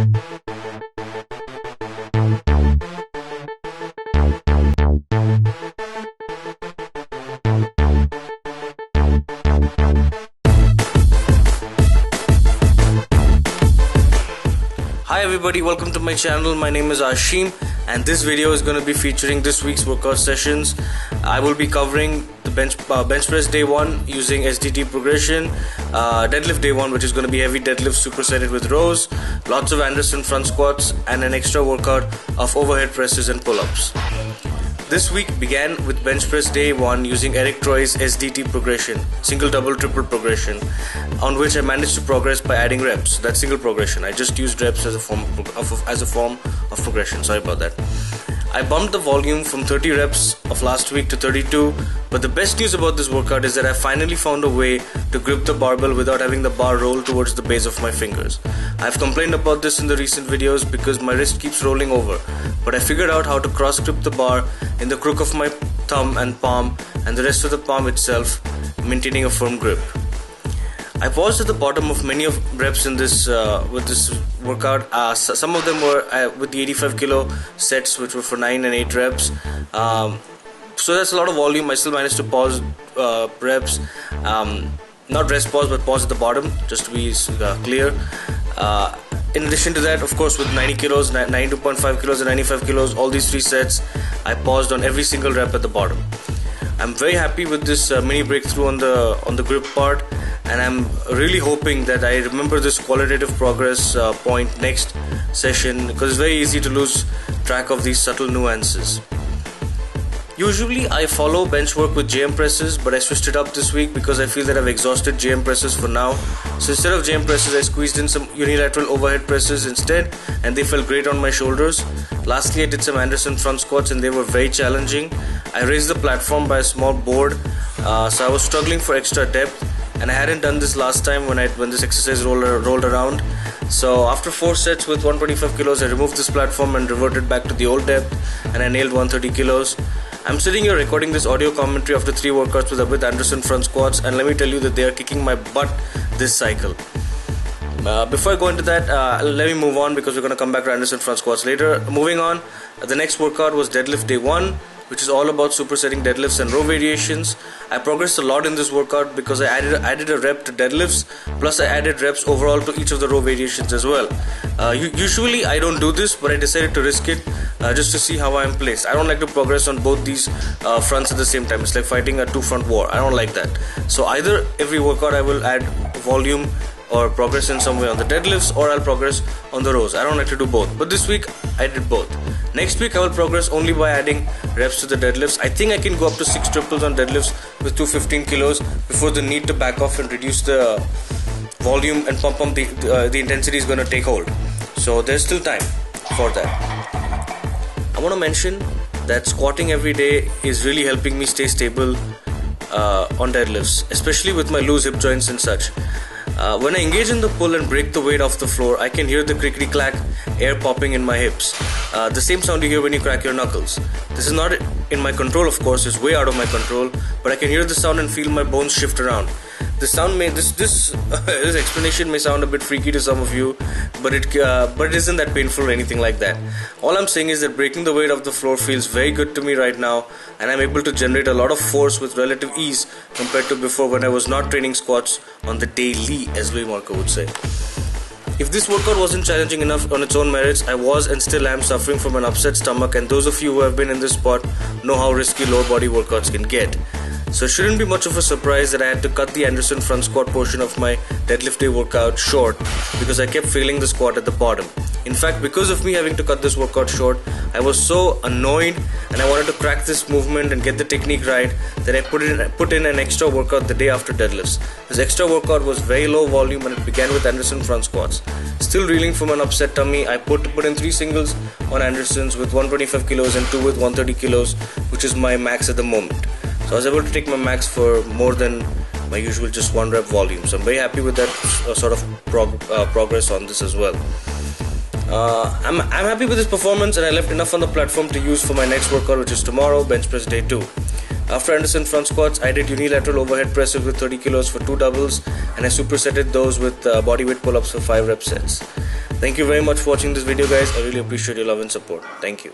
Hi everybody, welcome to my channel. My name is Ashim and this video is going to be featuring this week's workout sessions. I will be covering the bench press day 1 using SDT progression, deadlift day 1 which is going to be heavy deadlift supersetted with rows, lots of Anderson front squats and an extra workout of overhead presses and pull-ups. This week began with bench press day 1 using Eric Troy's SDT progression, single, double, triple progression, on which I managed to progress by adding reps. That's single progression. I just used reps as a form of progression. Sorry about that. I bumped the volume from 30 reps of last week to 32, but the best news about this workout is that I finally found a way to grip the barbell without having the bar roll towards the base of my fingers. I've complained about this in the recent videos because my wrist keeps rolling over, but I figured out how to cross grip the bar in the crook of my thumb and palm and the rest of the palm itself, maintaining a firm grip. I paused at the bottom of many of reps in this with this workout. Some of them were with the 85 kilo sets, which were for 9 and 8 reps. So that's a lot of volume. I still managed to pause reps, not rest pause, but pause at the bottom, just to be clear. In addition to that, of course, with 90 kilos, 92.5 kilos and 95 kilos, all these 3 sets, I paused on every single rep at the bottom. I'm very happy with this mini breakthrough on the grip part, and I'm really hoping that I remember this qualitative progress point next session, because it's very easy to lose track of these subtle nuances. Usually I follow bench work with JM presses, but I switched it up this week because I feel that I've exhausted JM presses for now. So instead of JM presses, I squeezed in some unilateral overhead presses instead, and they felt great on my shoulders. Lastly, I did some Anderson front squats and they were very challenging. I raised the platform by a small board, so I was struggling for extra depth, and I hadn't done this last time when this exercise rolled around. So after 4 sets with 125 kilos, I removed this platform and reverted back to the old depth, and I nailed 130 kilos. I'm sitting here recording this audio commentary after 3 workouts with Anderson front squats, and let me tell you that they are kicking my butt this cycle. Before I go into that, let me move on because we're going to come back to Anderson front squats later. Moving on, the next workout was deadlift day 1, which is all about supersetting deadlifts and row variations. I progressed a lot in this workout because I added a rep to deadlifts, plus I added reps overall to each of the row variations as well. Usually I don't do this, but I decided to risk it just to see how I am placed. I don't like to progress on both these fronts at the same time. It's like fighting a 2-front war. I don't like that. So either every workout I will add volume or progress in some way on the deadlifts, or I'll progress on the rows. I don't like to do both, but this week I did both. Next week I will progress only by adding reps to the deadlifts. I think I can go up to 6 triples on deadlifts with 215 kilos before the need to back off and reduce the volume and pump the intensity is going to take hold. So there's still time for that. I want to mention that squatting every day is really helping me stay stable on deadlifts, especially with my loose hip joints and such. When I engage in the pull and break the weight off the floor, I can hear the crickety-clack air popping in my hips. The same sound you hear when you crack your knuckles. This is not in my control, of course, it's way out of my control, but I can hear the sound and feel my bones shift around. This explanation may sound a bit freaky to some of you, but it isn't that painful or anything like that. All I'm saying is that breaking the weight off the floor feels very good to me right now, and I'm able to generate a lot of force with relative ease compared to before when I was not training squats on the daily, as Louis Marco would say. If this workout wasn't challenging enough on its own merits, I was and still am suffering from an upset stomach, and those of you who have been in this spot know how risky lower body workouts can get. So it shouldn't be much of a surprise that I had to cut the Anderson front squat portion of my deadlift day workout short because I kept failing the squat at the bottom. In fact, because of me having to cut this workout short, I was so annoyed and I wanted to crack this movement and get the technique right that I put in an extra workout the day after deadlifts. This extra workout was very low volume and it began with Anderson front squats. Still reeling from an upset tummy, I put in 3 singles on Andersons with 125 kilos and 2 with 130 kilos, which is my max at the moment. So I was able to take my max for more than my usual just 1 rep volume. So I'm very happy with that sort of progress on this as well. I'm happy with this performance, and I left enough on the platform to use for my next workout, which is tomorrow, bench press day 2. After Anderson front squats, I did unilateral overhead presses with 30 kilos for 2 doubles, and I supersetted those with body weight pull-ups for 5 rep sets. Thank you very much for watching this video, guys. I really appreciate your love and support. Thank you.